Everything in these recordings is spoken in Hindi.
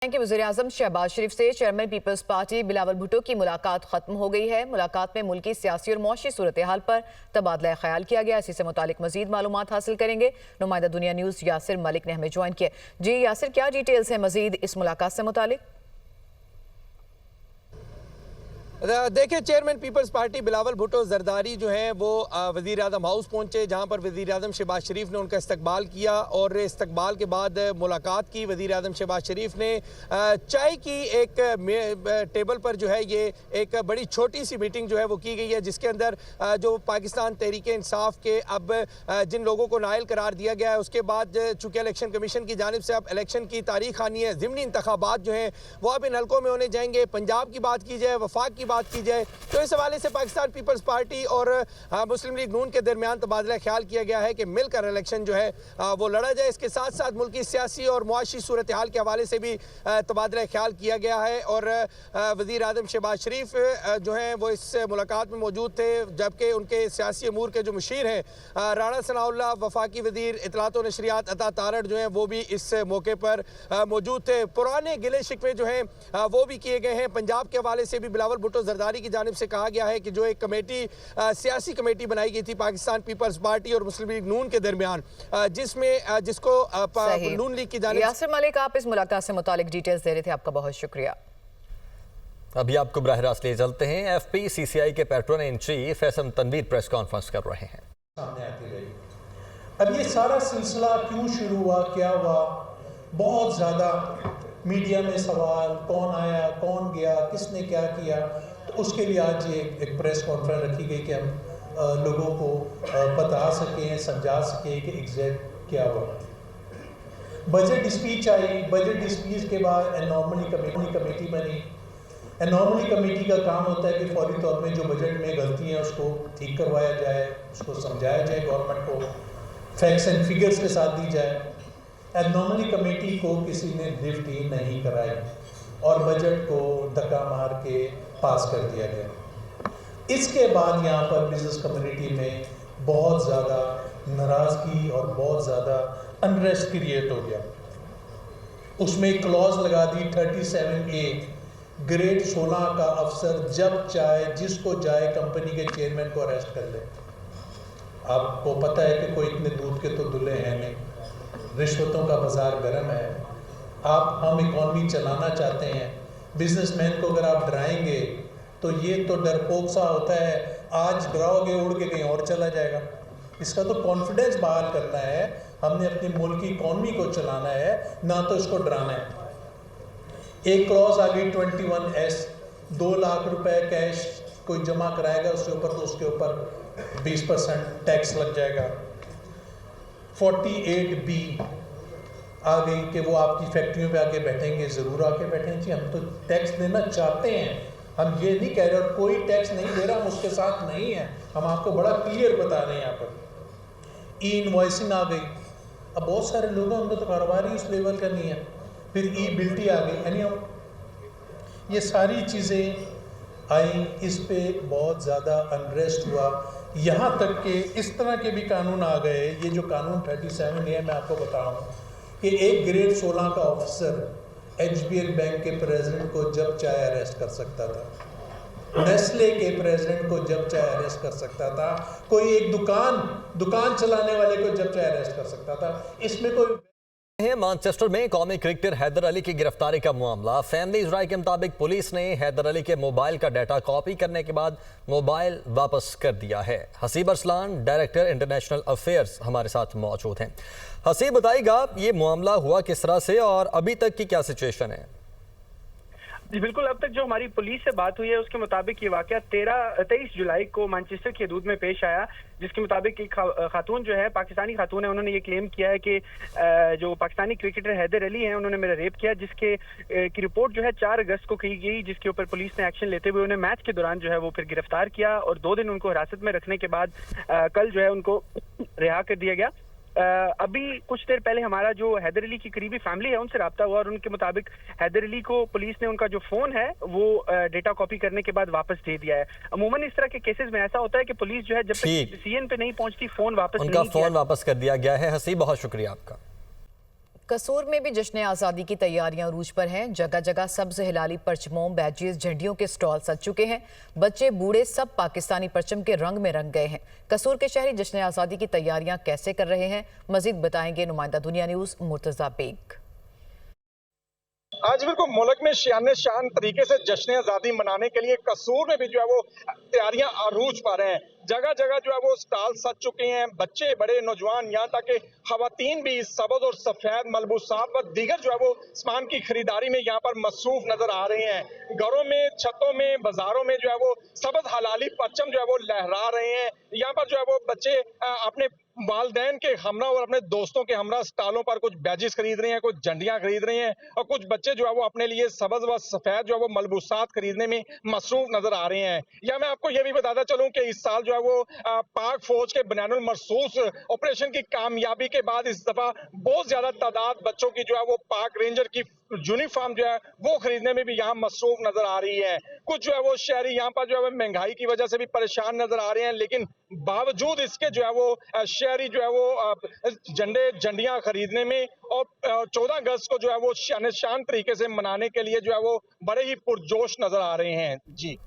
कि वज़ीर-ए-आज़म शहबाज शरीफ से chairman people's party Bilawal Bhutto की मुलाकात खत्म हो गई है। मुलाकात में मुल्की सियासी और मौशी सूरत हाल पर तबादला ख्याल किया गया। इसी से मुतालिक मजीद मालूमात हासिल करेंगे। नुमाइंदा दुनिया न्यूज़ यासिर मलिक ने हमें ज्वाइन किया। जी यासिर, क्या डिटेल्स हैं मजीद इस मुलाकात से मुतालिक? देखिए, chairman people's party Bilawal Bhutto Zardari जो हैं वो वज़ीर आज़म हाउस पहुंचे, जहां पर वज़ीर आज़म शहबाज शरीफ ने उनका इस्तकबाल किया और इस्तकबाल के बाद मुलाकात की। वज़ीर आज़म शहबाज शरीफ ने चाय की एक टेबल पर जो है ये एक बड़ी छोटी सी मीटिंग जो है वो की गई है, जिसके अंदर जो पाकिस्तान तहरीक इंसाफ के अब जिन लोगों को नायल करार दिया गया है, उसके बाद चूँकि इलेक्शन कमीशन की जानिब से अब इलेक्शन की तारीख आनी है, ज़िमनी इंतखाबात जो हैं वो अब इन हल्कों में होने जाएंगे। पंजाब की बात की जाए, वफाक की बात की जाए, तो इस हवाले से पाकिस्तान पीपल्स पार्टी और मुस्लिम लीग नून के दरमियान तबादला ख्याल किया गया है कि मिलकर इलेक्शन जो है वो लड़ा जाए। इसके साथ साथ मुल्की सियासी और मुआशी सूरत हाल के हवाले से भी तबादला ख्याल किया गया है और वज़ीर आज़म शहबाज शरीफ जो हैं वो इस मुलाकात में मौजूद थे, जबकि उनके सियासी अमूर के जो मुशीर हैं राणा सनाउल्लाह, वफाकी वज़ीर इत्तलात व नशरियात अता तारड़ जो हैं वो भी इस मौके पर मौजूद थे। पुराने गिले शिकवे जो हैं वो भी किए गए हैं। पंजाब के हवाले से भी बिलावल भुट्टो जरदारी की जानिब से कहा गया है कि जो एक कमेटी सियासी कमेटी बनाई गई थी पाकिस्तान पीपल्स पार्टी और मुस्लिम लीग नून के दरमियान, जिसको नून लीग की जानिब। यासिर मलिक, आप इस मुलाकात से मुतालिक डिटेल्स दे रहे थे, आपका बहुत शुक्रिया। अभी आपको बराह रास्त ले चलते हैं। FPCCI के patron in chief SM Tanveer press conference कर रहे हैं। सामने आती रही। अब ये सारा सिलसिला क्यों शुरू हुआ, क्या हुआ, बहुत ज़्यादा मीडिया में सवाल, कौन आया, कौन गया, किसने क्या किया, तो उसके लिए आज ये एक प्रेस कॉन्फ्रेंस रखी गई कि हम लोगों को बता सकें, समझा सकें कि एग्जैक्ट क्या हुआ। Budget speech I, budget speech के बाद एनॉर्मली कमेटी बनी। एनॉर्मली कमेटी का काम होता है कि फौरी तौर में जो बजट में गलती है उसको ठीक करवाया जाए, उसको समझाया जाए, गवर्नमेंट को फैक्ट्स एंड फिगर्स के साथ दी जाए। एनॉर्मली कमेटी को किसी ने लिफ्ट ही नहीं कराई और बजट को धक्का मार के पास कर दिया गया। इसके बाद यहाँ पर बिजनेस कम्युनिटी में बहुत ज़्यादा नाराज़गी और बहुत ज़्यादा अनरेस्ट क्रिएट हो गया। उसमें एक क्लॉज लगा दी 37A, ग्रेड 16 का अफसर जब चाहे जिसको चाहे कंपनी के चेयरमैन को अरेस्ट कर ले। आपको पता है कि कोई इतने दूध के तो दुल्हे हैं नहीं, रिश्वतों का बाजार गर्म है। हम इकॉनमी चलाना चाहते हैं, बिजनेसमैन को अगर आप डराएंगे तो ये तो डरपोक सा होता है, आज डराओगे उड़ के कहीं और चला जाएगा। इसका तो कॉन्फिडेंस बहाल करना है, हमने अपनी मुल्क की इकॉनमी को चलाना है, ना तो इसको डराना है। एक क्लॉज आ गई 21S, 2 लाख रुपए कैश कोई जमा कराएगा उसके ऊपर तो उसके ऊपर 20% टैक्स लग जाएगा। 48B आ गई कि वो आपकी फैक्ट्रियों पे आके बैठेंगे, ज़रूर आके बैठेंगे जी, हम तो टैक्स देना चाहते हैं, हम ये नहीं कह रहे और कोई टैक्स नहीं दे रहा, हम उसके साथ नहीं है, हम आपको बड़ा क्लियर बता रहे हैं। यहाँ पर ई-इनवॉइसिंग आ गई। अब बहुत सारे लोगों में तो कारोबार ही उस लेवल का नहीं है। फिर ई-बिल्टी आ गई। यानी ये सारी चीज़ें आई, इस पे बहुत ज़्यादा अनरेस्ट हुआ। यहाँ तक कि इस तरह के भी कानून आ गए। ये जो कानून 37A मैं आपको बताऊँ कि एक ग्रेड 16 का ऑफिसर HBL बैंक के प्रेसिडेंट को जब चाहे अरेस्ट कर सकता था, नेस्ले के प्रेसिडेंट को जब चाहे अरेस्ट कर सकता था, कोई एक दुकान चलाने वाले को जब चाहे अरेस्ट कर सकता था। इसमें कोई मैनचेस्टर में कौमी क्रिकेटर हैदर अली की गिरफ्तारी का मामला। फैमिली राय के मुताबिक पुलिस ने हैदर अली के मोबाइल का डाटा कॉपी करने के बाद मोबाइल वापस कर दिया है। Haseeb Arsalan, director international affairs, हमारे साथ मौजूद हैं। हसीब, बताइएगा ये मामला हुआ किस तरह से और अभी तक की क्या सिचुएशन है? जी बिल्कुल, अब तक जो हमारी पुलिस से बात हुई है उसके मुताबिक ये वाकया 23 जुलाई को मैनचेस्टर की हदूद में पेश आया, जिसके मुताबिक एक खातून जो है, पाकिस्तानी खातून है, उन्होंने ये क्लेम किया है कि जो पाकिस्तानी क्रिकेटर हैदर अली हैं उन्होंने मेरा रेप किया, जिसके की रिपोर्ट जो है 4 अगस्त को की गई, जिसके ऊपर पुलिस ने एक्शन लेते हुए उन्हें मैच के दौरान जो है वो फिर गिरफ्तार किया और 2 दिन उनको हिरासत में रखने के बाद कल जो है उनको रिहा कर दिया गया। अभी कुछ देर पहले हमारा जो हैदर अली की करीबी फैमिली है उनसे रब्ता हुआ और उनके मुताबिक हैदर अली को पुलिस ने उनका जो फोन है वो डेटा कॉपी करने के बाद वापस दे दिया है। अमूमन इस तरह के केसेस में ऐसा होता है कि पुलिस जो है जब तक डिसीजन पे नहीं पहुंचती फोन वापस उनका फोन वापस कर दिया गया है। हसीब, बहुत शुक्रिया आपका। कसूर में भी जश्न आज़ादी की तैयारियां अरूज पर हैं। जगह जगह सब्ज हिलाली परचमों, बैजेस, झंडियों के स्टॉल सज चुके हैं। बच्चे बूढ़े सब पाकिस्तानी परचम के रंग में रंग गए हैं। कसूर के शहरी जश्न आज़ादी की तैयारियां कैसे कर रहे हैं, मजीद बताएंगे नुमाइंदा दुनिया न्यूज़ मुर्तजा बेग। आज बिल्कुल मुल्क में शान तरीके से जश्न आज़ादी मनाने के लिए कसूर में भी जो है वो तैयारियां अरूज पर हैं। जगह जगह जो है वो स्टॉल सज चुके हैं। बच्चे, बड़े, नौजवान, यहाँ तक कि खवातीन भी सबज और सफेद मलबूसात व दीगर जो है वो सामान की खरीदारी में यहाँ पर मसरूफ नजर आ रहे हैं। घरों में, छतों में, बाजारों में जो है वो सबज हलाली परचम जो है वो लहरा रहे हैं। यहाँ पर जो है वो बच्चे अपने वालदैन के हमरा और अपने दोस्तों के हमरा स्टॉलों पर कुछ बैजेस खरीद रहे हैं, कुछ झंडियां खरीद रहे हैं और कुछ बच्चे जो है वो अपने लिए सबज व सफेद जो है वो मलबूसात खरीदने में मसरूफ नजर आ रहे हैं। या मैं आपको ये भी बताता चलूं कि इस साल जो है वो पाक फौज के बयानुल मरसूस ऑपरेशन की कामयाबी के बाद इस दफा बहुत ज्यादा तादाद बच्चों की जो है वो पाक रेंजर की यूनिफॉर्म जो है वो खरीदने में भी यहाँ मसरूफ नजर आ रही है। कुछ जो है वो शहरी यहाँ पर जो है महंगाई की वजह से भी परेशान नजर आ रहे हैं, लेकिन बावजूद इसके जो है वो शहरी जो है वो झंडियां खरीदने में और 14 अगस्त को जो है वो शान तरीके से मनाने के लिए जो है वो बड़े ही पुरजोश नजर आ रहे हैं। जी,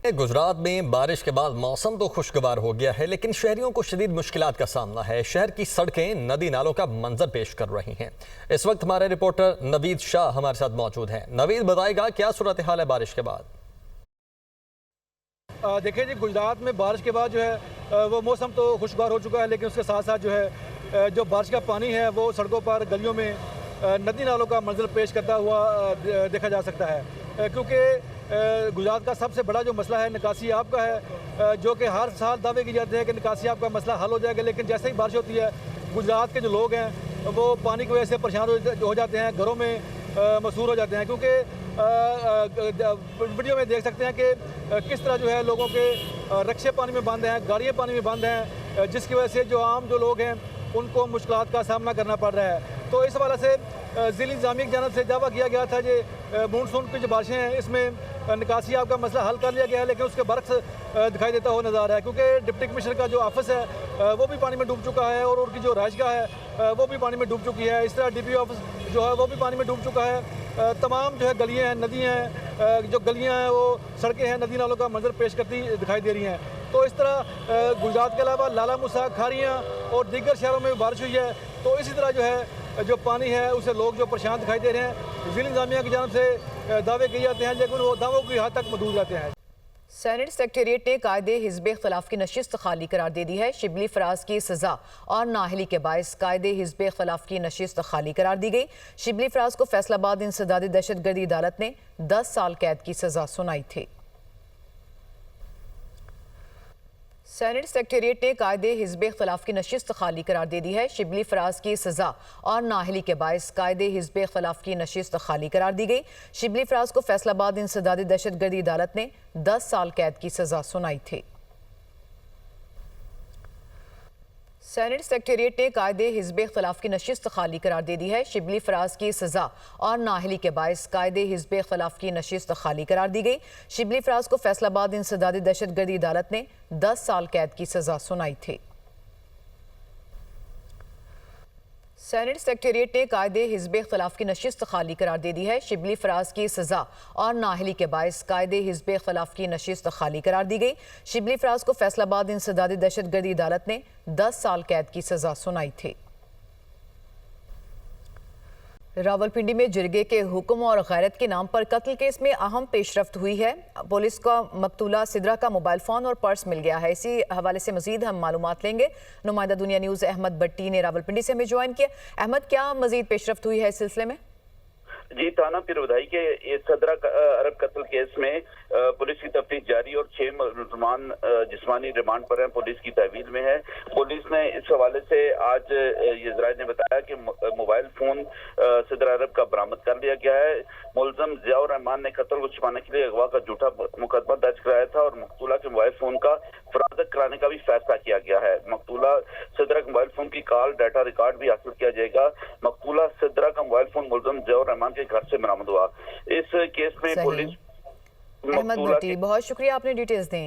गुजरात में बारिश के बाद मौसम तो खुशगवार हो गया है, लेकिन शहरियों को शदीद मुश्किलात का सामना है। शहर की सड़कें नदी नालों का मंजर पेश कर रही हैं। इस वक्त हमारे रिपोर्टर नवीद शाह हमारे साथ मौजूद हैं। नवीद, बताएगा क्या सूरत हाल है बारिश के बाद? देखिए जी, गुजरात में बारिश के बाद जो है वो मौसम तो खुशगवार हो चुका है, लेकिन उसके साथ साथ जो है जो बारिश का पानी है वो सड़कों पर, गलियों में, नदी नालों का मंजर पेश करता हुआ देखा जा सकता है। क्योंकि गुजरात का सबसे बड़ा जो मसला है निकासी आब का है, जो कि हर साल दावे किए जाते हैं कि निकासी आब का मसला हल हो जाएगा, लेकिन जैसे ही बारिश होती है गुजरात के जो लोग हैं वो पानी की वजह से परेशान हो जाते हैं, घरों में मशहूर हो जाते हैं। क्योंकि वीडियो में देख सकते हैं कि किस तरह जो है लोगों के रक्शे पानी में बंद हैं, गाड़ियाँ पानी में बंद हैं, जिसकी वजह से जो आम जो लोग हैं उनको मुश्किलात का सामना करना पड़ रहा है। तो इस हवाले से ज़िला इंतज़ामिया की जानिब से दावा किया गया था कि मानसून की जो बारिशें हैं इसमें निकासी आब का मसला हल कर लिया गया है, लेकिन उसके बरक्स दिखाई देता हुआ नज़र आ रहा है। क्योंकि डिप्टी कमिश्नर का जो ऑफिस है वो भी पानी में डूब चुका है और उनकी जो राजगाह है वो भी पानी में डूब चुकी है। इस तरह DPO ऑफिस जो है वो भी पानी में डूब चुका है। तमाम जो है गलियाँ हैं, नदियाँ हैं, जो गलियाँ हैं वो सड़कें हैं, नदी नालों का मंजर पेश करती दिखाई दे रही हैं। तो इस तरह गुजरात के अलावा लाला मुसा, खारियाँ और दीगर शहरों में भी बारिश हुई है। तो इसी तरह जो है जो पानी है उसे लोग जो परेशान दिखाई दे रहे हैं। ज़िला इंतज़ामिया की जानिब से दावे किए जाते हैं, लेकिन वो दावों की हद तक महदूद रहते हैं। सेनेट सेक्रेटेरिएट ने कायदे हिज़्ब इख्तिलाफ की नशिस्त खाली करार दे दी है। शिबली फराज की सजा और नाअहली के बायस कायदे हिज़्ब इख्तिलाफ की नशिस्त खाली करार दी गई। शिबली फराज को फैसलाबाद इंसदादी दहशतगर्दी अदालत ने 10 साल कैद की सजा सुनाई थी। सेनेट सेक्रेटेरिएट ने कायदे हिज़्ब इख्तिलाफ की नशिस्त खाली करार दे दी है। शिबली फराज की सजा और नाअहली के बायस कायदे हिज़्ब इख्तिलाफ की नशिस्त खाली करार दी गई। शिबली फराज को फैसलाबाद इंसदादी दहशतगर्दी अदालत ने 10 साल कैद की सजा सुनाई थी। सेनेट सेक्रेटेरिएट ने कायदे हिज़्ब इख्तिलाफ की नशिस्त खाली करार दे दी है। शिबली फराज की सजा और नाअहली के बायस कायदे हिज़्ब इख्तिलाफ की नशिस्त खाली करार दी गई। शिबली फराज को फैसलाबाद इंसदादी दहशतगर्दी अदालत ने 10 साल कैद की सजा सुनाई थी। सेनेट सेक्रेटेरिएट ने कायदे हिज़्ब इख्तिलाफ की नशिस्त खाली करार दे दी है। शिबली फराज की सजा और नाअहली के बायस कायदे हिज़्ब इख्तिलाफ की नशिस्त खाली करार दी गई। शिबली फराज को फैसलाबाद इंसदादी दहशतगर्दी अदालत ने 10 साल कैद की सजा सुनाई थी। रावलपिंडी में जिरगे के हुक्म और गैरत के नाम पर कत्ल केस में अहम पेशरफ्त हुई है। पुलिस का मकतूला सिद्रा का मोबाइल फ़ोन और पर्स मिल गया है। इसी हवाले से मजीद हम मालूमात लेंगे। नुमाइंदा दुनिया न्यूज़ अहमद भट्टी ने रावलपिंडी से हमें ज्वाइन किया। अहमद, क्या मजीद पेशरफ्त हुई है इस सिलसिले में? जी, थाना पीरबधाई के सदरा अरब कत्ल केस में पुलिस की तफ्तीश जारी और 6 मुलजमान जिस्मानी रिमांड पर हैं, पुलिस की तहवील में है। पुलिस ने इस हवाले से आज ये जराये ने बताया कि मोबाइल फोन सदरा अरब का बरामद कर लिया गया है। मुलजम जियाउर रहमान ने कत्ल को छिपाने के लिए अगवा का झूठा मुकदमा दर्ज कराया था और मकतूला के मोबाइल फोन का फराजत कराने का भी फैसला किया गया है। मकतूला सदरा के मोबाइल फोन की कॉल डाटा रिकॉर्ड भी हासिल किया जाएगा। मकतूला सदरा का मोबाइल फोन मुलजम जियाउर रहमान के घर से बरामद हुआ। इस केस में पुलिस अहमद भट्टी, बहुत शुक्रिया, आपने डिटेल्स दी।